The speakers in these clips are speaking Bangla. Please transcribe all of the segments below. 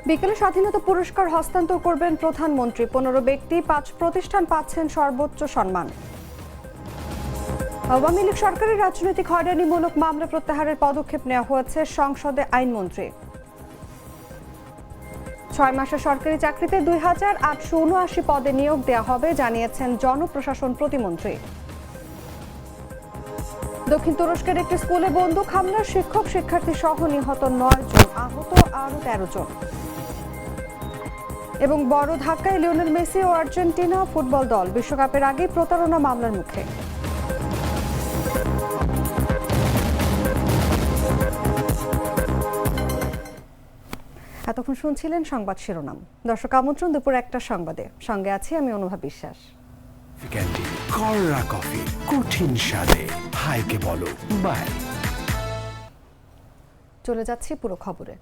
বিকেলে স্বাধীনতা পুরস্কার হস্তান্তর করবেন প্রধানমন্ত্রী। 15 ব্যক্তি 5 প্রতিষ্ঠান পাচ্ছেন সর্বোচ্চ সম্মান। আওয়ামী লীগ সরকারের রাজনৈতিক হয়রানিমূলক মামলা প্রত্যাহারের পদক্ষেপ নেওয়া হয়েছে সংসদে আইনমন্ত্রী। 6 মাসের সরকারি চাকরিতে 2879 পদে নিয়োগ দেওয়া হবে জানিয়েছেন জনপ্রশাসন প্রতিমন্ত্রী। দক্ষিণ তুরস্কের একটি স্কুলে বন্দুক হামলার শিক্ষক শিক্ষার্থী সহ নিহত 9 জন, আহত আরও 13 জন। এবং বড় ধাক্কায় লিওনেল মেসি ও আর্জেন্টিনা ফুটবল দল বিশ্বকাপের আগে প্রতারণা মামলার মুখে। এতক্ষণ শুনছিলেন সংবাদ শিরোনাম। দর্শক আমন্ত্রণ দুপুর 1টার সংবাদে, সঙ্গে আছি আমি অনুভা বিশ্বাস। কররা কফি কঠিন স্বাদে হাইকে বলো বাই। চলে যাচ্ছি পুরো খবরে।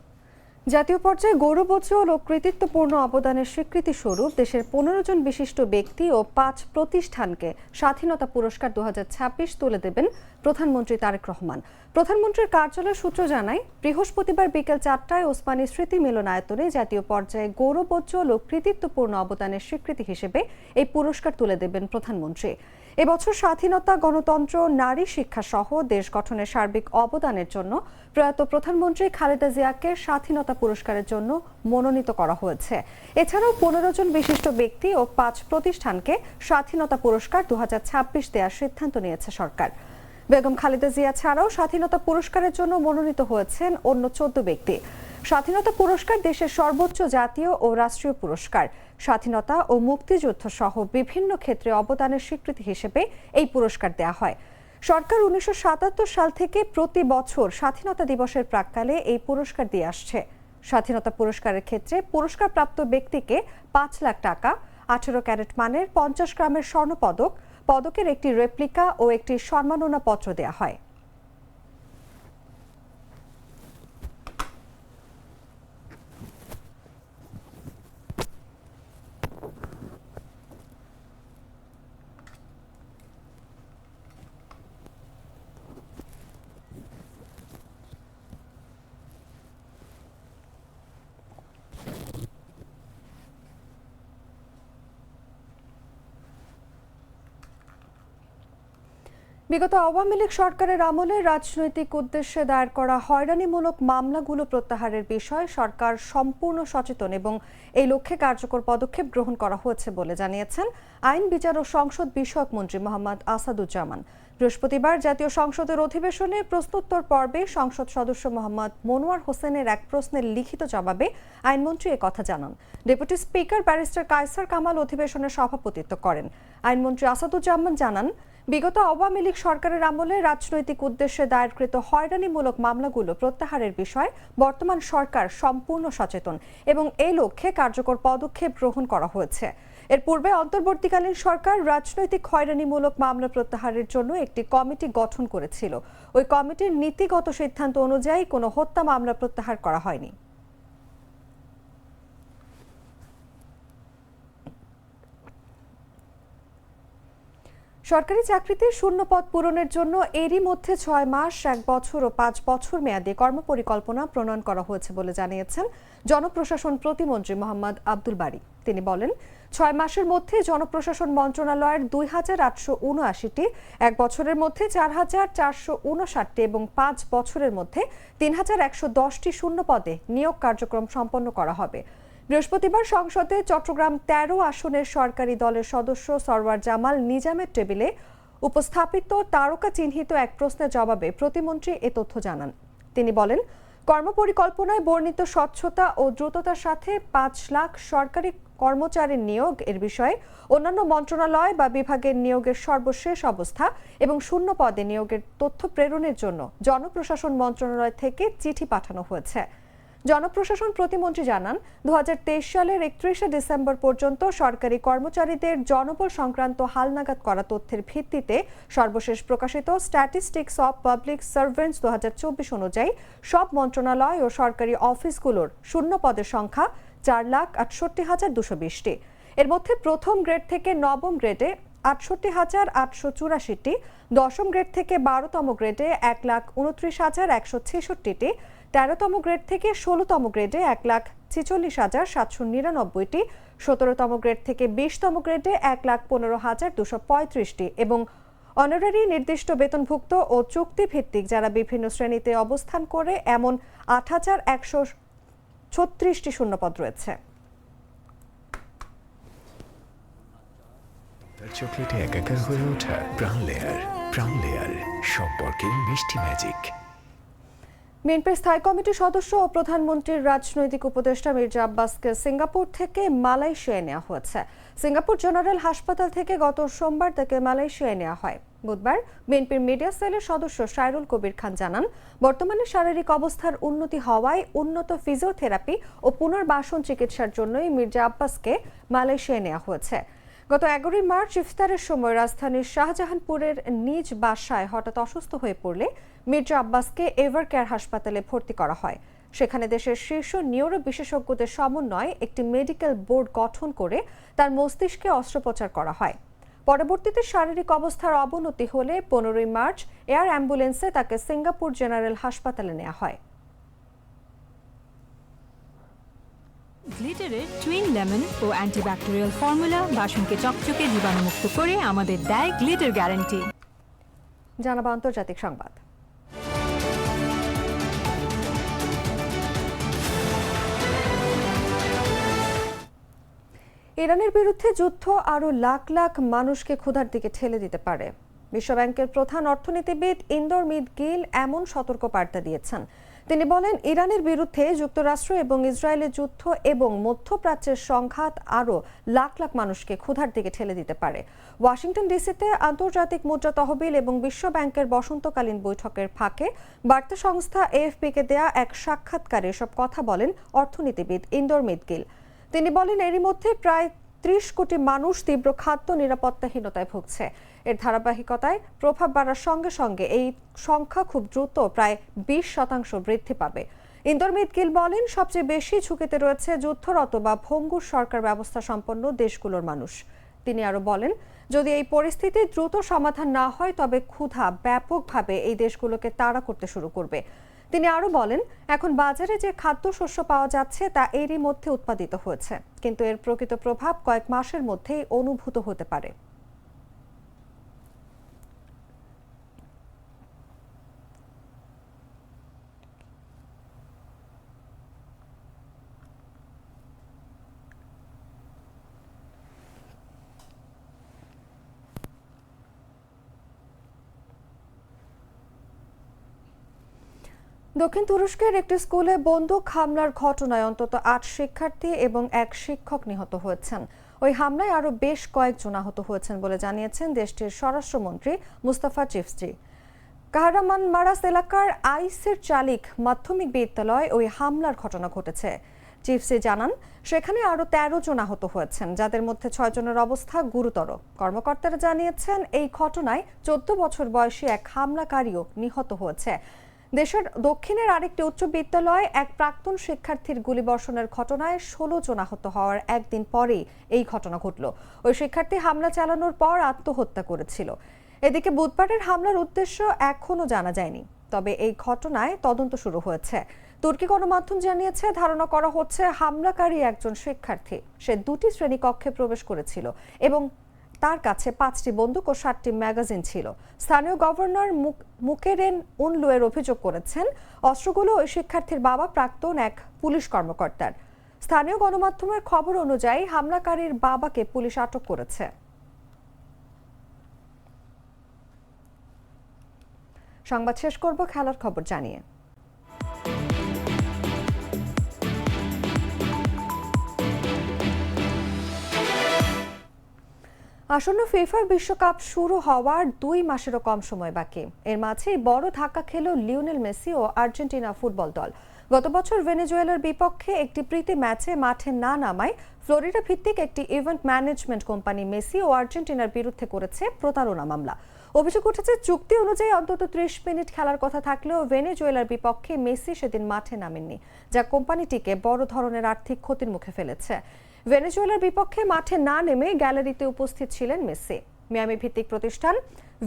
জাতীয় পর্যায়ে গৌরবোজ্জ্বল ও কৃতিত্বপূর্ণ অবদানের স্বীকৃতি স্বরূপ দেশের 15 জন বিশিষ্ট ব্যক্তি ও 5 প্রতিষ্ঠানকে স্বাধীনতা পুরস্কার 2026 তুলে দেবেন প্রধানমন্ত্রী তারেক রহমান। প্রধানমন্ত্রীর কার্যালয় সূত্র জানায়, বৃহস্পতিবার বিকেল 4টায় ওসমানী স্মৃতি মিলনায়তনে জাতীয় পর্যায়ে গৌরবোজ্জ্বল ও কৃতিত্বপূর্ণ অবদানের স্বীকৃতি হিসেবে এই পুরস্কার তুলে দেবেন প্রধানমন্ত্রী। এবছর স্বাধীনতা, গণতন্ত্র, নারী শিক্ষা সহ দেশ গঠনের সার্বিক অবদানের জন্য প্রয়াত প্রধানমন্ত্রী খালেদা জিয়াকে স্বাধীনতা পুরস্কারের জন্য মনোনীত করা হয়েছে। এছাড়াও 15 জন বিশিষ্ট ব্যক্তি ও 5 প্রতিষ্ঠানকে স্বাধীনতা পুরস্কার 2026 দেওয়ার সিদ্ধান্ত নিয়েছে সরকার। বেগম খালেদা জিয়া ছাড়াও স্বাধীনতা পুরস্কারের জন্য মনোনীত হয়েছেন অন্য 14 ব্যক্তি। স্বাধীনতা পুরস্কার দেশের সর্বোচ্চ জাতীয় ও রাষ্ট্রীয় পুরস্কার। স্বাধীনতা ও মুক্তিযুদ্ধ সহ বিভিন্ন ক্ষেত্রে অবদানের স্বীকৃতি হিসেবে এই পুরস্কার দেওয়া হয়। সরকার 1977 সাল থেকে প্রতি বছর স্বাধীনতা দিবসের প্রাক্কালে এই পুরস্কার দিয়ে আসছে। স্বাধীনতা পুরস্কারের ক্ষেত্রে পুরস্কারপ্রাপ্ত ব্যক্তিকে 5 লাখ টাকা, 18 ক্যারেট মানের 50 গ্রামের স্বর্ণপদক, পদকের একটি রেপ্লিকা ও একটি সম্মাননা পত্র দেওয়া হয়। বিগত আওয়ামী লীগ সরকারের আমলে রাজনৈতিক উদ্দেশ্যে দায়ের করা হয়রানিমূলক মামলাগুলো প্রত্যাহারের বিষয়ে সরকার সম্পূর্ণ সচেতন এবং এই লক্ষ্যে কার্যকর পদক্ষেপ গ্রহণ করা হয়েছে বলে জানিয়েছেন আইন, বিচার ও সংসদ বিষয়ক মন্ত্রী মোহাম্মদ আসাদুজ্জামান। বৃহস্পতিবার জাতীয় সংসদের অধিবেশনে প্রশ্নোত্তর পর্বে সংসদ সদস্য মোহাম্মদ মনোয়ার হোসেনের এক প্রশ্নের লিখিত জবাবে আইনমন্ত্রী একথা জানান। Deputy speaker barrister Kaiser Kamal অধিবেশনে সভাপতিত্ব করেন। আইনমন্ত্রী আসাদুজ্জামান জানান, বিগত আওয়ামী লীগ সরকারের আমলে রাজনৈতিক উদ্দেশ্যে দায়েরকৃত হয়রানিমূলক মামলাগুলো প্রত্যাহারের বিষয়ে বর্তমান সরকার সম্পূর্ণ সচেতন এবং এই লক্ষ্যে কার্যকর পদক্ষেপ গ্রহণ করা হয়েছে। এর পূর্বে অন্তর্বর্তীকালীন সরকার রাজনৈতিক হয়রানিমূলক মামলা প্রত্যাহারের জন্য একটি কমিটি গঠন করেছিল। ওই কমিটির নীতিগত সিদ্ধান্ত অনুযায়ী কোনো হত্যা মামলা প্রত্যাহার করা হয়নি। সরকারি চাকরিতে শূন্য পদ পূরণের জন্য এরই মধ্যে 6 মাস, 1 বছর ও 5 বছর মেয়াদে কর্মপরিকল্পনা প্রণয়ন করা হয়েছে বলে জানিয়েছেন জনপ্রশাসন প্রতিমন্ত্রী মোহাম্মদ আব্দুল বারী। তিনি বলেন, 6 মাসের মধ্যে জনপ্রশাসন মন্ত্রণালয়ের 2879টি, 1 বছরের মধ্যে 4459টি এবং 5 বছরের মধ্যে 3110টি শূন্য পদে নিয়োগ কার্যক্রম সম্পন্ন করা হবে। বৃহস্পতিবার সংসদে চট্টগ্রাম 13 আসনের সরকারি দলের সদস্য সরওয়ার জামাল নিজামের টেবিলে উপস্থাপিত তারকা চিহ্নিত এক প্রশ্নের জবাবে প্রতিমন্ত্রী এ তথ্য জানান। তিনি বলেন, কর্মপরিকল্পনায় বর্ণিত স্বচ্ছতা ও দ্রুততার সাথে 5 লাখ সরকারি কর্মচারীর নিয়োগ এর বিষয়ে অন্যান্য মন্ত্রণালয় বা বিভাগের নিয়োগের সর্বশেষ অবস্থা এবং শূন্য পদে নিয়োগের তথ্য প্রেরণের জন্য জনপ্রশাসন মন্ত্রণালয় থেকে চিঠি পাঠানো হয়েছে। জনপ্রশাসন প্রতিমন্ত্রী জানান, 2023 সালের 31 ডিসেম্বর পর্যন্ত সরকারি কর্মচারীদের জনবল সংক্রান্ত হালনাগাদ করা তথ্যের ভিত্তিতে সর্বশেষ প্রকাশিত স্ট্যাটিস্টিক্স অব পাবলিক সার্ভেন্টস 2024 অনুযায়ী সব মন্ত্রণালয় ও সরকারি অফিসগুলোর শূন্য পদের সংখ্যা 4,68,220টি। এর মধ্যে প্রথম গ্রেড থেকে নবম গ্রেডে 68,884টি, দশম গ্রেড থেকে 12তম গ্রেডে 1,29,166টি, 13তম গ্রেড থেকে 16তম গ্রেডে 46,799টি, 17তম গ্রেড থেকে 20তম গ্রেডে 1,15,235টি এবং অনারারি নির্দিষ্ট বেতনভুক্ত ও চুক্তিভিত্তিক যারা বিভিন্ন শ্রেণীতে অবস্থান করে এমন 8,136টি শূন্যপদ রয়েছে। চকলেটে একাকার হয়ে ওঠা প্রাণ লেয়ার সম্পর্কের মিষ্টি ম্যাজিক। বিএনপির স্থায়ী কমিটির সদস্য ও প্রধানমন্ত্রীর রাজনৈতিক উপদেষ্টা মির্জা আব্বাসকে সিঙ্গাপুর থেকে মালয়েশিয়ায় নেওয়া হয়েছে। সিঙ্গাপুর জেনারেল হাসপাতাল থেকে গত সোমবার তাকে মালয়েশিয়ায় নেওয়া হয়। বুধবার বিএনপির মিডিয়া সেলের সদস্য সাইরুল কবির খান জানান, বর্তমানে শারীরিক অবস্থার উন্নতি হওয়ায় উন্নত ফিজিওথেরাপি ও পুনর্বাসন চিকিৎসার জন্যই মির্জা আব্বাসকে মালয়েশিয়ায় নেওয়া হয়েছে। গত 11 মার্চ ইফতারের সময় রাজধানীর শাহজাহানপুরের নিজ বাসায় হঠাৎ অসুস্থ হয়ে পড়লে মির্জা আব্বাসকে এভার কেয়ার হাসপাতালে ভর্তি করা হয়। সেখানে দেশের শীর্ষ নিউরো বিশেষজ্ঞদের সমন্বয়ে একটি মেডিকেল বোর্ড গঠন করে তার মস্তিষ্কে অস্ত্রোপচার করা হয়। পরবর্তীতে শারীরিক অবস্থার অবনতি হলে 15 মার্চ এয়ার অ্যাম্বুলেন্সে তাকে সিঙ্গাপুর জেনারেল হাসপাতালে নেওয়া হয়। গ্লিটারের টুইন লেমন ও অ্যান্টিব্যাকটেরিয়াল ফর্মুলা বাসনকে চকচকে জীবাণুমুক্ত করে আমাদের দেয় গ্লিটার গ্যারান্টি। জানাবো আন্তর্জাতিক সংবাদ। ইরানের বিরুদ্ধে যুদ্ধ আরও লাখ লাখ মানুষকে ক্ষুধার দিকে ঠেলে দিতে পারে। বিশ্বব্যাংকের প্রধান অর্থনীতিবিদ ইন্দরমিত গিল এমন সতর্ক বার্তা দিয়েছেন। তিনি বলেন, ইরানের বিরুদ্ধে যুক্তরাষ্ট্র এবং ইসরায়েলের যুদ্ধ এবং মধ্যপ্রাচ্যের সংঘাত আরও লাখ লাখ মানুষকে ক্ষুধার দিকে ঠেলে দিতে পারে। ওয়াশিংটন ডিসিতে আন্তর্জাতিক মুদ্রা তহবিল এবং বিশ্বব্যাংকের বসন্তকালীন বৈঠকের ফাঁকে বার্তা সংস্থা এএফপিকে দেয়া এক সাক্ষাৎকারে এসব কথা বলেন অর্থনীতিবিদ ইন্দরমিত গিল। তিনি বলেন, এরই মধ্যে প্রায় 30 কোটি মানুষ তীব্র খাদ্য নিরাপত্তাহীনতায় ভুগছে। এর ধারাবাহিকতায় প্রভাব বাড়ার সঙ্গে সঙ্গে এই সংখ্যা খুব দ্রুত প্রায় 20% বৃদ্ধি পাবে। ইন্দরমিত গিল বলেন, সবচেয়ে বেশি ঝুঁকিতে রয়েছে যুদ্ধরত বা ভঙ্গুর সরকার ব্যবস্থা সম্পন্ন দেশগুলোর মানুষ। তিনি আরো বলেন, যদি এই পরিস্থিতি দ্রুত সমাধান না হয় তবে ক্ষুধা ব্যাপকভাবে এই দেশগুলোকে তাড়া করতে শুরু করবে। তিনি আরো বলেন, এখন বাজারে যে খাদ্যশস্য পাওয়া যাচ্ছে তা এরই মধ্যে উৎপাদিত হয়েছে, কিন্তু এর প্রকৃত প্রভাব কয়েক মাসের মধ্যেই অনুভূত হতে পারে। দক্ষিণ তুরস্কের একটি স্কুলে বন্দুক হামলার ঘটনায় অন্তত 8 শিক্ষার্থী এবং 1 শিক্ষক নিহত হয়েছেন। ওই হামলায় আরও বেশ কয়েকজন আহত হয়েছেন বলে জানিয়েছেন দেশটির স্বরাষ্ট্রমন্ত্রী মুস্তাফা চিফসি। কাহরামানমারাস এলাকার আইসের চালিক মাধ্যমিক বিদ্যালয়ে ওই হামলার ঘটনা ঘটেছে। চিফসি জানান, সেখানে আরও 13 জন আহত হয়েছেন, যাদের মধ্যে 6 জনের অবস্থা গুরুতর। কর্মকর্তারা জানিয়েছেন, এই ঘটনায় 14 বছর বয়সী এক হামলাকারীও নিহত হয়েছে। দেশের দক্ষিণের আরেকটি উচ্চ বিদ্যালয়ে এক প্রাক্তন শিক্ষার্থীর গুলিবর্ষণের ঘটনায় 16 জন আহত হওয়ার একদিন পরেই এই ঘটনা ঘটল। ওই শিক্ষার্থী হামলা চালানোর পর আত্মহত্যা করেছিল। এদিকে বুধবারের হামলার উদ্দেশ্য এখনো জানা যায়নি, তবে এই ঘটনায় তদন্ত শুরু হয়েছে। তুর্কি গণমাধ্যম জানিয়েছে, ধারণা করা হচ্ছে হামলাকারী একজন শিক্ষার্থী। সে 2টি শ্রেণীকক্ষে প্রবেশ করেছিল এবং তার কাছে 5টি বন্দুক ও 7টি ম্যাগাজিন ছিল। স্থানীয় গভর্নর মুকেরেন উনলুয়ের অভিযোগ করেছেন, অস্ত্রগুলো ওই শিক্ষার্থীর বাবা প্রাক্তন এক পুলিশ কর্মকর্তার। স্থানীয় গণমাধ্যমের খবর অনুযায়ী হামলাকারীর বাবাকে পুলিশ আটক করেছে। সংবাদ শেষ করব খেলার খবর জানিয়ে। আসন্ন ফিফা বিশ্বকাপ শুরু হওয়ার 2 মাসেরও কম সময় বাকি। এর মাঝেই বড় ধাক্কা খেল লিওনেল মেসি ও আর্জেন্টিনা ফুটবল দল। গত বছর ভেনেজুয়েলার বিপক্ষে একটি প্রীতি ম্যাচে মাঠে না নামায় ফ্লোরিডা ভিত্তিক একটি ইভেন্ট ম্যানেজমেন্ট কোম্পানি মেসি ও আর্জেন্টিনার বিরুদ্ধে করেছে প্রতারণা মামলা। অভিযোগ উঠেছে, চুক্তি অনুযায়ী অন্তত 30 মিনিট খেলার কথা থাকলেও ভেনেজুয়েলার বিপক্ষে মেসি সেদিন মাঠে নামেননি, যা কোম্পানিটিকে বড় ধরনের আর্থিক ক্ষতির মুখে ফেলেছে। ভেনেজুয়েলার বিপক্ষে মাঠে না নেমে গ্যালারিতে উপস্থিত ছিলেন মেসি। মিয়ামি ভিত্তিক প্রতিষ্ঠান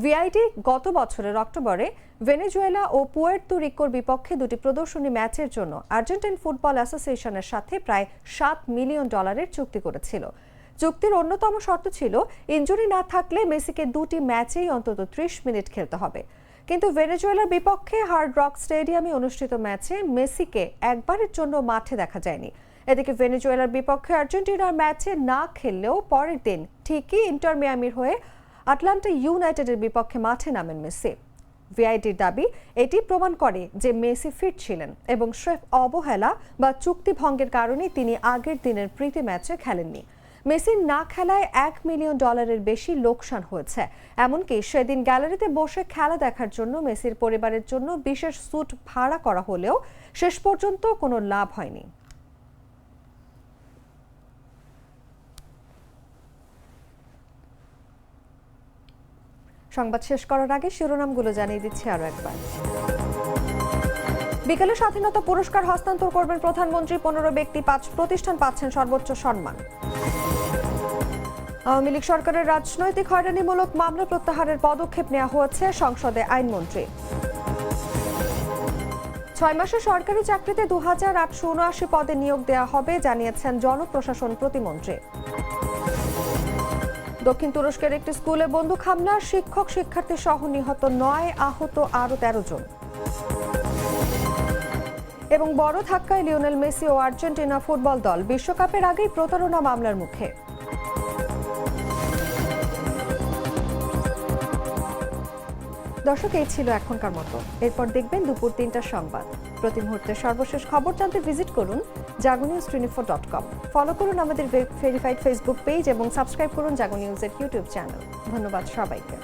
ভিআইটি গত বছরের অক্টোবরে ভেনেজুয়েলা ও পুয়ের্তো রিকোর বিপক্ষে দুটি প্রদর্শনী ম্যাচের জন্য আর্জেন্টাইন ফুটবল অ্যাসোসিয়েশনের সাথে প্রায় $7 মিলিয়ন চুক্তি করেছিল। চুক্তির অন্যতম শর্ত ছিল ইনজুরি না থাকলে মেসিকে দুটি ম্যাচেই অন্তত 30 মিনিট খেলতে হবে। কিন্তু ভেনেজুয়েলার বিপক্ষে হার্ড রক স্টেডিয়ামে অনুষ্ঠিত ম্যাচে মেসিকে একবারের জন্য মাঠে দেখা যায়নি। এদিকে ভেনেজুয়েলার বিপক্ষে আর্জেন্টিনার ম্যাচে না খেললেও পরের দিন ঠিকই ইন্টার মিয়ামির হয়ে আটলান্টা ইউনাইটেডের বিপক্ষে মাঠে নামেন মেসি। ভিআইটির দাবি এটি প্রমাণ করে যে মেসি ফিট ছিলেন এবং স্রেফ অবহেলা বা চুক্তি ভঙ্গের কারণে তিনি আগের দিনের প্রীতি ম্যাচে খেলেননি। মেসির না খেলায় $1 মিলিয়ন বেশি লোকসান হয়েছে। এমনকি সেদিন গ্যালারিতে বসে খেলা দেখার জন্য মেসির পরিবারের জন্য বিশেষ স্যুট ভাড়া করা হলেও শেষ পর্যন্ত কোনো লাভ হয়নি। সংবাদ শেষ করার আগে শিরোনামগুলো জানিয়ে দিচ্ছি আরো একবার। বিকেলে স্বাধীনতা পুরস্কার হস্তান্তর করবেন প্রধানমন্ত্রী। 15 ব্যক্তি, 5 প্রতিষ্ঠান পাচ্ছেন সর্বোচ্চ সম্মান। আওয়ামী লীগ সরকারের রাজনৈতিক হয়রানিমূলক মামলা প্রত্যাহারের পদক্ষেপ নেওয়া হয়েছে, সংসদে আইনমন্ত্রী। 6 মাসে সরকারি চাকরিতে 2879 পদে নিয়োগ দেওয়া হবে, জানিয়েছেন জনপ্রশাসন প্রতিমন্ত্রী। দক্ষিণ তুরস্কের একটি স্কুলে বন্দুক হামলা, শিক্ষক শিক্ষার্থী সহ নিহত 9, আহত আরো 13 জন। এবং বড় ধাক্কায় লিওনেল মেসি ও আর্জেন্টিনা ফুটবল দল বিশ্বকাপের আগেই প্রতারণা মামলার মুখে। দর্শক, এই ছিল এখনকার মতো। এরপর দেখবেন দুপুর 3টার সংবাদ। প্রতি মুহূর্তে সর্বশেষ খবর জানতে ভিজিট করুন jagonews24.com। ফলো করুন আমাদের ভেরিফাইড ফেসবুক পেজ এবং সাবস্ক্রাইব করুন জাগো নিউজের ইউটিউব চ্যানেল। ধন্যবাদ সবাইকে।